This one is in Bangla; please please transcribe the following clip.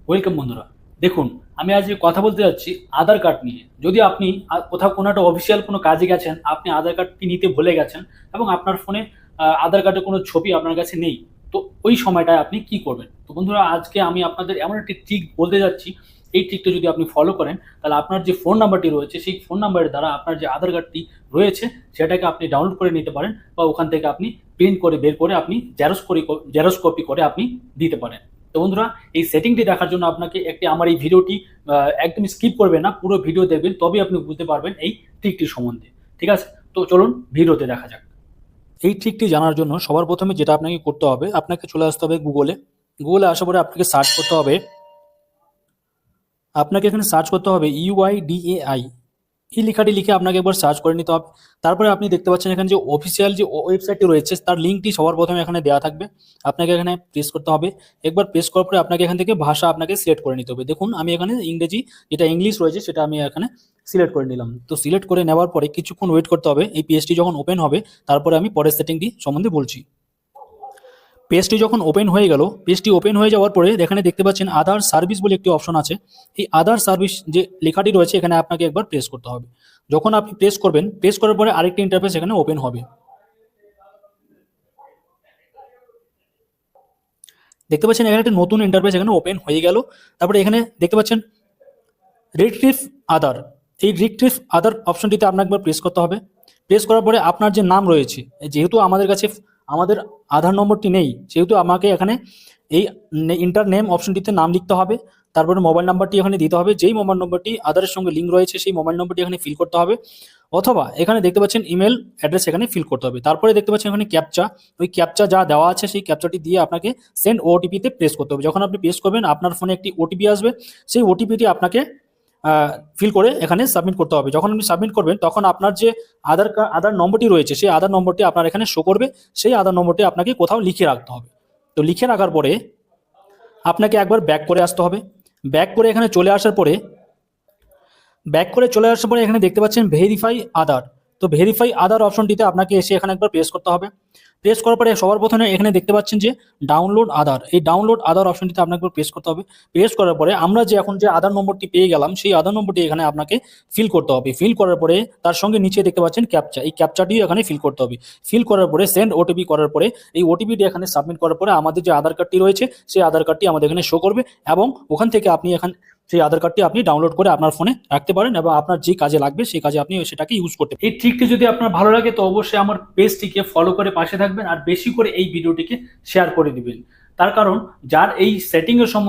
ওয়েলকাম বন্ধুরা। দেখুন, আমি আজ কথা বলতে যাচ্ছি আধার কার্ড নিয়ে। যদি আপনি কোথাও কোনো একটা অফিসিয়াল কোনো কাজে গেছেন, আপনি আধার কার্ডটি নিতে ভুলে গেছেন এবং আপনার ফোনে আধার কার্ডের কোনো ছবি আপনার কাছে নেই, তো ওই সময়টায় আপনি কি করবেন? তো বন্ধুরা, আজকে আমি আপনাদের এমন একটি ট্রিক বলতে যাচ্ছি। এই ট্রিকটা যদি আপনি ফলো করেন, তাহলে আপনার যে ফোন নাম্বারটি রয়েছে সেই ফোন নাম্বারের দ্বারা আপনার যে আধার কার্ডটি রয়েছে সেটাকে আপনি ডাউনলোড করে নিতে পারেন, বা ওখান থেকে আপনি প্রিন্ট করে বের করে আপনি জেরক্স কপি করে আপনি দিতে পারেন। তো বন্ধুরা, এই সেটিংটি দেখার জন্য আপনাকে একটি আমার এই ভিডিওটি একদম স্কিপ করবেন না, পুরো ভিডিও দেখবেন, তবেই আপনি বুঝতে পারবেন এই ট্রিকটি সম্বন্ধে। ঠিক আছে, তো চলুন ভিডিওতে দেখা যাক। এই ট্রিকটি জানার জন্য সবার প্রথমে যেটা আপনাকে করতে হবে, আপনাকে চলে আসতে হবে গুগলে আসার পরে আপনাকে সার্চ করতে হবে। আপনাকে এখানে সার্চ করতে হবে UIDAI, এই লেখাটি লিখে আপনাকে একবার সার্চ করে নিতে হবে। তারপরে আপনি দেখতে পাচ্ছেন এখানে যে অফিসিয়াল যে ওয়েবসাইটটি রয়েছে তার লিঙ্কটি সবার প্রথমে এখানে দেওয়া থাকবে। আপনাকে এখানে প্রেস করতে হবে। একবার প্রেস করার পরে আপনাকে এখান থেকে ভাষা আপনাকে সিলেক্ট করে নিতে হবে। দেখুন, আমি এখানে ইংরেজি, যেটা ইংলিশ রয়েছে সেটা আমি এখানে সিলেক্ট করে নিলাম। তো সিলেক্ট করে নেওয়ার পরে কিছুক্ষণ ওয়েট করতে হবে। এই পেজটি যখন ওপেন হবে তারপরে আমি পরের সেটিংটি সম্বন্ধে বলছি। পেজটি যখন ওপেন হয়ে গেল, পেজটি ওপেন হয়ে যাওয়ার পরে এখানে দেখতে পাচ্ছেন আধার সার্ভিস বলে একটি অপশন আছে। এই আধার সার্ভিস যে লেখাটি রয়েছে এখানে আপনাকে একবার প্রেস করতে হবে। যখন আপনি প্রেস করবেন, প্রেস করার পরে আরেকটি ইন্টারফেস এখানে ওপেন হবে। দেখতে পাচ্ছেন এখানে একটা নতুন ইন্টারফেস এখানে ওপেন হয়ে গেল। তারপরে এখানে দেখতে পাচ্ছেন রিট্রিভ আধার, এই রিট্রিভ আধার অপশনটিতে আপনাকে একবার প্রেস করতে হবে। প্রেস করার পরে আপনার যে নাম রয়েছে, যেহেতু আমাদের কাছে আমাদের আধার নম্বরটি নেই, সেহেতু আমাকে এখানে এই ইন্টার নেম অপশনটিতে নাম লিখতে হবে। তারপরে মোবাইল নাম্বারটি এখানে দিতে হবে, যেই মোবাইল নম্বরটি আধারের সঙ্গে লিঙ্ক রয়েছে সেই মোবাইল নম্বরটি এখানে ফিল করতে হবে, অথবা এখানে দেখতে পাচ্ছেন ইমেল অ্যাড্রেস এখানে ফিল করতে হবে। তারপরে দেখতে পাচ্ছেন এখানে ক্যাপচা, ওই ক্যাপচা যা দেওয়া আছে সেই ক্যাপচাটি দিয়ে আপনাকে সেন্ড ওটিপিতে প্রেস করতে হবে। যখন আপনি প্রেস করবেন আপনার ফোনে একটি ওটিপি আসবে, সেই ওটিপিটি আপনাকে ফিল করে এখানে সাবমিট করতে হবে। যখন আপনি সাবমিট করবেন তখন আপনার যে আধার নম্বরটি রয়েছে সেই আধার নম্বরটি আপনার এখানে শো করবে। সেই আধার নম্বরটি আপনাকে কোথাও লিখে রাখতে হবে। তো লিখে রাখার পরে আপনাকে একবার ব্যাক করে আসতে হবে। ব্যাক করে এখানে চলে আসার পরে এখানে দেখতে পাচ্ছেন ভেরিফাই আধার। তো ভেরিফাই আধার অপশনটিতে আপনাকে এসে এখানে একবার প্রেস করতে হবে। প্রেস করার পরে সবার প্রথমে এখানে দেখতে পাচ্ছেন যে ডাউনলোড আধার, এই ডাউনলোড আধার অপশনটিতে আপনাকে একবার প্রেস করতে হবে। প্রেস করার পরে আমরা যে এখন যে আধার নম্বরটি পেয়ে গেলাম সেই আধার নম্বরটি এখানে আপনাকে ফিল করতে হবে। ফিল করার পরে তার সঙ্গে নিচে দেখতে পাচ্ছেন ক্যাপচা, এই ক্যাপচাটিও এখানে ফিল করতে হবে। ফিল করার পরে সেন্ড ওটিপি করার পরে এই ওটিপিটি এখানে সাবমিট করার পরে আমাদের যে আধার কার্ডটি রয়েছে সেই আধার কার্ডটি আমাদের এখানে শো করবে, এবং ওখান থেকে আপনি সেই আধার কার্ডটি আপনি ডাউনলোড করে আপনার ফোনে রাখতে পারেন, এবং আপনার যে কাজে লাগবে সেই কাজে আপনি সেটাকে ইউজ করতে পারেন। এই ট্রিকটি যদি আপনার ভালো লাগে তো অবশ্যই আমার পেজটিকে ফলো করে পাশে থাকবেন, আর বেশি করে এই ভিডিওটিকে শেয়ার করে দিবেন। তার কারণ যার এই সেটিংয়ের সম্বন্ধে